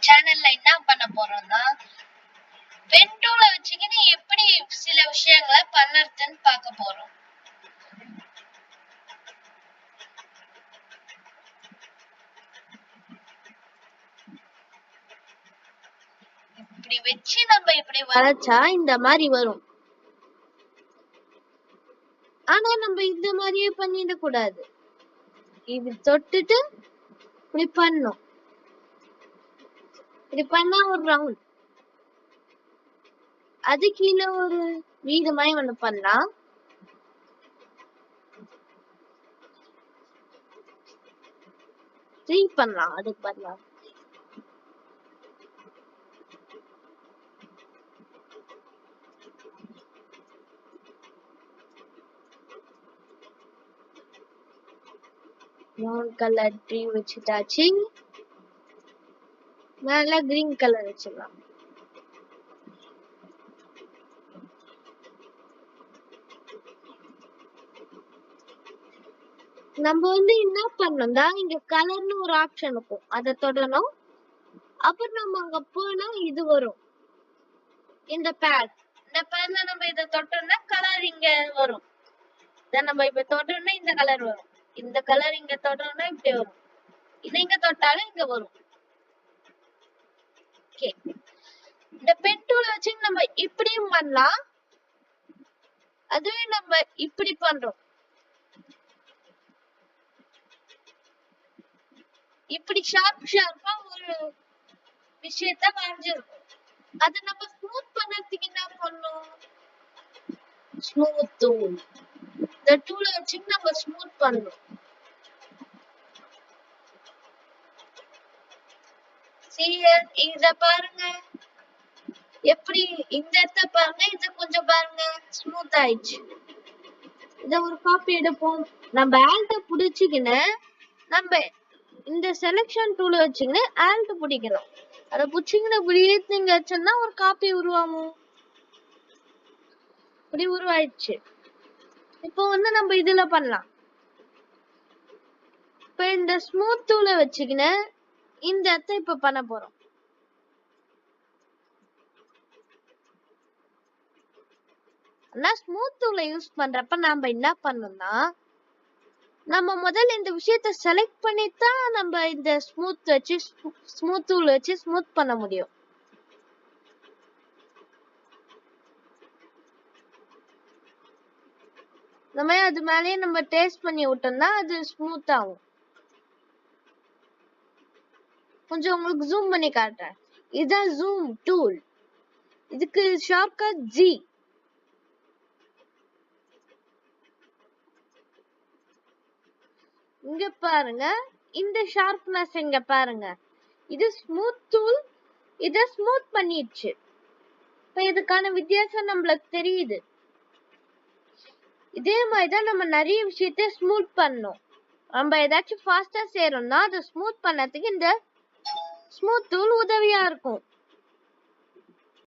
சேனல்ல என்ன பண்ண போறோம்னா பென் டூலை வச்சுக்கிட்டு எப்படி சில விஷயங்களை பண்ணறதுன்னு பார்க்க போறோம். இப்படி வச்சு நம்ம இப்படி வரைச்சா இந்த மாதிரி வரும். ஆனா நம்ம இந்த மாதிரியே பண்ணிட கூடாது. இது தொட்டுட்டு இப்படி பண்ணும். இப்படி பண்ணா ஒரு ரவுண்ட். அது கீழே ஒரு வீடு மாதிரி ஒண்ணு பண்ணலாம். த்ரீ பண்ணலாம். அதுக்கு பண்ணலாம். ப்ரௌன் கலர் ட்ரீ வச்சுட்டாச்சு. மேல கிரீன் கலர் வச்சிடலாம். நம்ம என்ன பண்ணோம்னா இங்க கலர்னு ஒரு ஆப்ஷன் இருக்கும், அதை தொடணும். அப்புறம் நம்ம அங்க போனா இது வரும், இந்த பேட். இந்த பேட்ல நம்ம இதை தொட்டோம்னா கலர் இங்க வரும். இதை நம்ம இப்ப தொட்டோம்னா இந்த கலர் வரும். இந்த கலர் இங்க தொட்டோம்னா இப்படி வரும். இதை இங்க தொட்டாலும் இங்க வரும். இந்த பென் டூலை வச்சு நம்ம இப்படியும் பண்ணலாம். அதுவே நம்ம இப்படி பண்றோம். இப்படி ஷார்ப்பா ஒரு விஷயத்த வரைஞ்சிருக்கும். அதை நம்ம ஸ்மூத் பண்ணறதுக்கு என்ன பண்ணணும்? Smooth tool. இந்த டூலை வச்சு நம்ம ஸ்மூத் பண்ணணும். இத பாருங்க எப்படி, இந்த இடத்த பாருங்க, இத கொஞ்சம் பாருங்க, ஸ்மூத் ஆயிடுச்சு. இத ஒரு காப்பி எடுப்போம். நம்ம ஆல்ட்ட புடிச்சுக்கின்னு நம்ம இந்த செலக்ஷன் டூல வச்சுக்கின்னு ஆல்ட் பிடிக்கணும். அதை பிடிச்சிக்கின்னு இப்படி நீங்க வச்சோம்னா ஒரு காப்பி உருவாகும். இப்படி உருவாயிடுச்சு. இப்போ நம்ம இதுல பண்ணலாம். இப்ப இந்த ஸ்மூத் டூல வச்சுக்கின்னு இந்த இடத்த இப்ப பண்ண போறோம். ஸ்மூத் டூல யூஸ் பண்றப்ப நாம என்ன பண்ணணும்னா, நம்ம முதல்ல இந்த விஷயத்த செலக்ட் பண்ணித்தான் நம்ம இந்த ஸ்மூத் டூல் வச்சு ஸ்மூத் பண்ண முடியும். நம்ம அது மேலேயே நம்ம டேஸ்ட் பண்ணி விட்டோம்னா அது ஸ்மூத் ஆகும். கொஞ்சம் உங்களுக்கு ஜூம் பண்ணி காட்டுறேன். இதுதான் ஜூம் டூல். இதுக்கு ஷார்ட்கட் G. இங்க பாருங்க, இந்த ஷார்ப்னஸ் இங்க பாருங்க. இது ஸ்மூத் டூல். இத ஸ்மூத் பண்ணிடுச்சு. இப்ப இதுக்கான வித்தியாசம் நம்மளுக்கு தெரியுது. இதே மாதிரிதான் நம்ம நிறைய விஷயத்த ஸ்மூத் பண்ணணும். நம்ம ஏதாச்சும் ஃபாஸ்டா செய்யறோம்னா அதை ஸ்மூத் பண்ணதுக்கு இந்த ஸ்மூத் டூல் உதவியா இருக்கும்.